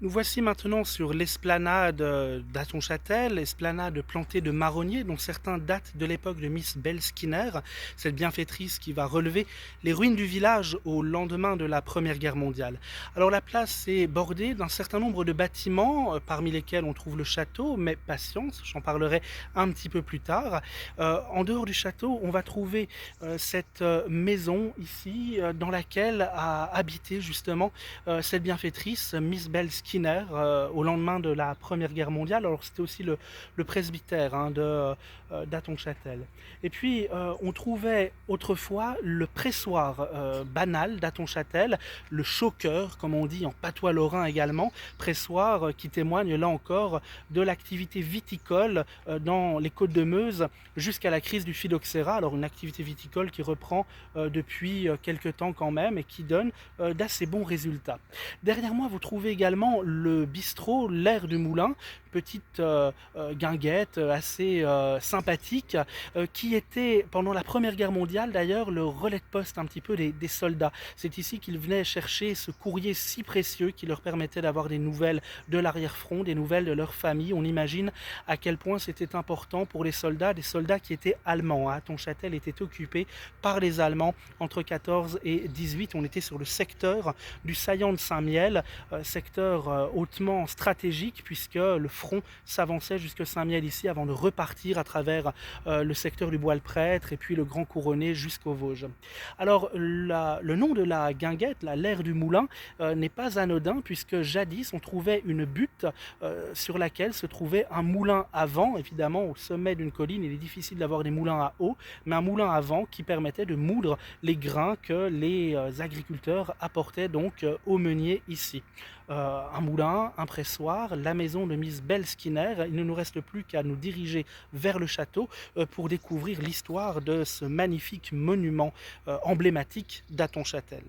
Nous voici maintenant sur l'esplanade d'Aton-Châtel, esplanade plantée de marronniers dont certains datent de l'époque de Miss Belle Skinner, cette bienfaitrice qui va relever les ruines du village au lendemain de la Première Guerre mondiale. Alors la place est bordée d'un certain nombre de bâtiments, parmi lesquels on trouve le château, mais patience, j'en parlerai un petit peu plus tard. En dehors du château, on va trouver cette maison ici, dans laquelle a habité justement cette bienfaitrice, Miss Belle Skinner, au lendemain de la Première Guerre mondiale. Alors c'était aussi le presbytère d'Aton-Châtel. Et puis on trouvait autrefois le pressoir banal d'Aton-Châtel, le choqueur, comme on dit en patois lorrain également, pressoir qui témoigne là encore de l'activité viticole dans les Côtes de Meuse jusqu'à la crise du phylloxéra. Alors une activité viticole qui reprend depuis quelques temps quand même et qui donne d'assez bons résultats. Derrière moi, vous trouvez également le bistrot L'Air du Moulin, petite guinguette assez sympathique, qui était pendant la Première Guerre mondiale d'ailleurs le relais de poste un petit peu des soldats. C'est ici qu'ils venaient chercher ce courrier si précieux qui leur permettait d'avoir des nouvelles de l'arrière-front, des nouvelles de leur famille. On imagine à quel point c'était important pour les soldats, des soldats qui étaient allemands. Aton-Châtel était occupé par les Allemands entre 14 et 18. On était sur le secteur du saillant de Saint-Miel, secteur hautement stratégique puisque le front s'avançait jusque Saint-Miel ici avant de repartir à travers le secteur du Bois-le-Prêtre et puis le Grand Couronné jusqu'aux Vosges. Alors le nom de la guinguette, l'aire du moulin, n'est pas anodin puisque jadis on trouvait une butte sur laquelle se trouvait un moulin à vent. Évidemment au sommet d'une colline il est difficile d'avoir des moulins à eau, mais un moulin à vent qui permettait de moudre les grains que les agriculteurs apportaient donc aux meuniers ici. Un moulin, un pressoir, la maison de Miss Belle Skinner. Il ne nous reste plus qu'à nous diriger vers le château pour découvrir l'histoire de ce magnifique monument emblématique d'Aton-Châtel.